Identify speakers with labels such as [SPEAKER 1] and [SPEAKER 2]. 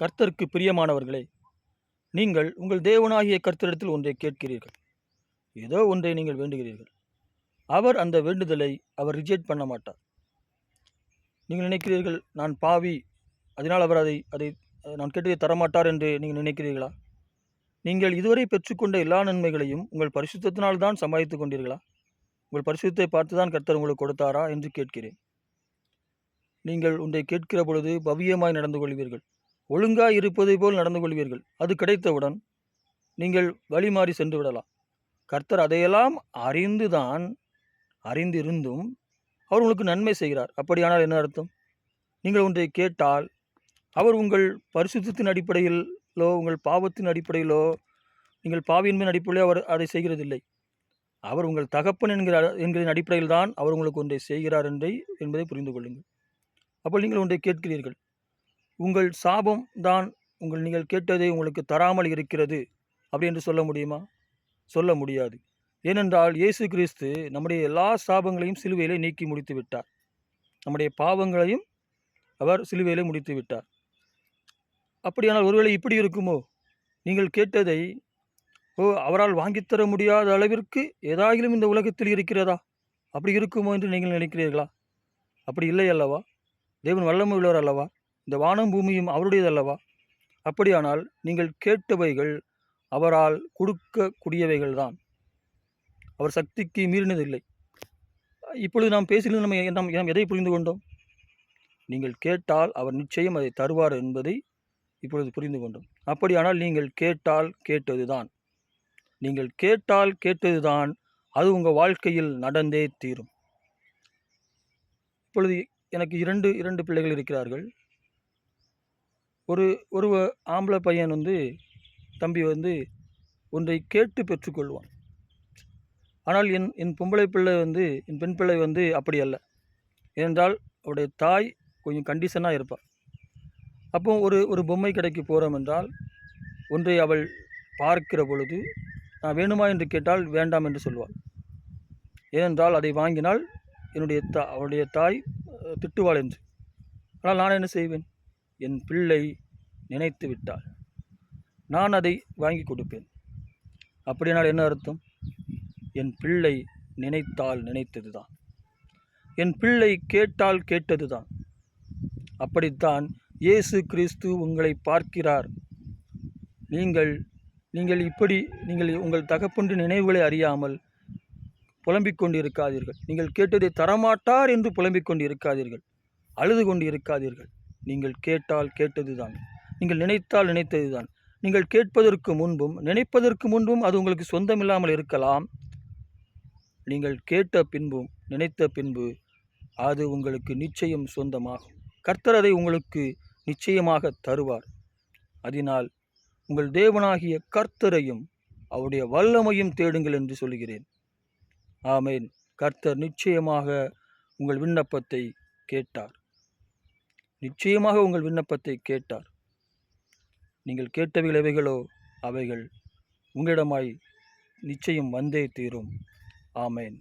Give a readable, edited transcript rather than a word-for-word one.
[SPEAKER 1] கர்த்தருக்கு பிரியமானவர்களே, நீங்கள் உங்கள் தேவனாகிய கர்த்தரிடத்தில் ஒன்றை கேட்கிறீர்கள். ஏதோ ஒன்றை நீங்கள் வேண்டுகிறீர்கள். அவர் அந்த வேண்டுதலை அவர் ரிஜெக்ட் பண்ண மாட்டார். நீங்கள் நினைக்கிறீர்கள், நான் பாவி, அதனால் அவர் அதை நான் கேட்டதை தரமாட்டார் என்று நீங்கள் நினைக்கிறீர்களா? நீங்கள் இதுவரை பெற்றுக்கொண்ட எல்லா நன்மைகளையும் உங்கள் பரிசுத்தத்தினால் தான் சம்பாதித்துக் கொண்டீர்களா? உங்கள் பரிசுத்தத்தை பார்த்துதான் கர்த்தர் உங்களுக்கு கொடுத்தாரா என்று கேட்கிறேன். நீங்கள் ஒன்றை கேட்கிற பொழுது பவ்யமாய் நடந்து கொள்வீர்கள். ஒழுங்காய் இருப்பதை போல் நடந்து கொள்வீர்கள். அது கிடைத்தவுடன் நீங்கள் வழி மாறி சென்று விடலாம். கர்த்தர் அதையெல்லாம் அறிந்திருந்தும் அவர் உங்களுக்கு நன்மை செய்கிறார். அப்படியானால் என்ன அர்த்தம்? நீங்கள் ஒன்றை கேட்டால் அவர் உங்கள் பரிசுத்தத்தின் அடிப்படையிலோ உங்கள் பாவத்தின் அடிப்படையிலோ நீங்கள் பாவியின்மையின் அடிப்படையிலோ அவர் அதை செய்கிறதில்லை. அவர் உங்கள் தகப்பன் என்கிற அடிப்படையில் தான் அவர் உங்களுக்கு ஒன்றை செய்கிறார் என்பதை புரிந்து கொள்ளுங்கள். அப்போ நீங்கள் ஒன்றை கேட்கிறீர்கள். உங்கள் சாபம் தான் நீங்கள் கேட்டதை உங்களுக்கு தராமல் இருக்கிறது அப்படி என்று சொல்ல முடியுமா? சொல்ல முடியாது. ஏனென்றால் இயேசு கிறிஸ்து நம்முடைய எல்லா சாபங்களையும் சிலுவையிலே நீக்கி முடித்து விட்டார். நம்முடைய பாவங்களையும் அவர் சிலுவையிலே முடித்து விட்டார். அப்படியானால் ஒருவேளை இப்படி இருக்குமோ? நீங்கள் கேட்டதை அவரால் வாங்கித்தர முடியாத அளவிற்கு ஏதாயிலும் இந்த உலகத்தில் இருக்கிறதா? அப்படி இருக்குமோ என்று நீங்கள் நினைக்கிறீர்களா? அப்படி இல்லை அல்லவா? தேவன் வல்லமை உள்ளவர் அல்லவா? இந்த வானம் பூமியும் அவருடையது அல்லவா? அப்படியானால் நீங்கள் கேட்டவைகள் அவரால் கொடுக்கக்கூடியவைகள் தான். அவர் சக்திக்கு மீறினதில்லை. இப்பொழுது நாம் பேசினது நாம் எதை புரிந்து கொண்டோம்? நீங்கள் கேட்டால் அவர் நிச்சயம் அதை தருவார் என்பதை இப்பொழுது புரிந்து கொண்டோம். அப்படியானால் நீங்கள் கேட்டால் கேட்டதுதான். நீங்கள் கேட்டால் கேட்டதுதான். அது உங்கள் வாழ்க்கையில் நடந்தே தீரும். இப்பொழுது எனக்கு இரண்டு பிள்ளைகள் இருக்கிறார்கள். ஒரு ஆம்பளை பையன் தம்பி ஒன்றை கேட்டு பெற்றுக்கொள்வான். ஆனால் என் பொம்பளை பிள்ளை என் பெண் பிள்ளை அப்படி அல்ல. ஏனென்றால் அவருடைய தாய் கொஞ்சம் கண்டிஷனாக இருப்பாள். அப்போ ஒரு பொம்மை கடைக்கு போகிறோம் என்றால் ஒன்றை அவள் பார்க்கிற பொழுது நான் வேணுமா என்று கேட்டால் வேண்டாம் என்று சொல்வாள். ஏனென்றால் அதை வாங்கினால் அவளுடைய தாய் திட்டுவாள் என்று. ஆனால் நான் என்ன செய்வேன்? என் பிள்ளை நினைத்து விட்டாள், நான் அதை வாங்கி கொடுப்பேன். அப்படினால் என்ன அர்த்தம்? என் பிள்ளை நினைத்தால் நினைத்தது தான். என் பிள்ளை கேட்டால் கேட்டது தான். அப்படித்தான் இயேசு கிறிஸ்து உங்களை பார்க்கிறார். நீங்கள் இப்படி உங்கள் தகப்பன்று நினைவுகளை அறியாமல் புலம்பிக் கொண்டு இருக்காதீர்கள். நீங்கள் கேட்டதை தரமாட்டார் என்று புலம்பிக் கொண்டு இருக்காதீர்கள். அழுது கொண்டு இருக்காதீர்கள். நீங்கள் கேட்டால் கேட்டது தான். நீங்கள் நினைத்தால் நினைத்தது தான். நீங்கள் கேட்பதற்கு முன்பும் நினைப்பதற்கு முன்பும் அது உங்களுக்கு சொந்தமில்லாமல் இருக்கலாம். நீங்கள் கேட்ட பின்பும் நினைத்த பின்பு அது உங்களுக்கு நிச்சயம் சொந்தமாகும். கர்த்தர் அதை உங்களுக்கு நிச்சயமாக தருவார். அதனால் உங்கள் தேவனாகிய கர்த்தரையும் அவருடைய வல்லமையும் தேடுங்கள் என்று சொல்கிறேன். ஆமேன். கர்த்தர் நிச்சயமாக உங்கள் விண்ணப்பத்தை கேட்டார். நிச்சயமாக உங்கள் விண்ணப்பத்தை கேட்டார். நீங்கள் கேட்டவைகள் எவைகளோ அவைகள் உங்களிடமாய் நிச்சயம் வந்தே தீரும். ஆமேன்.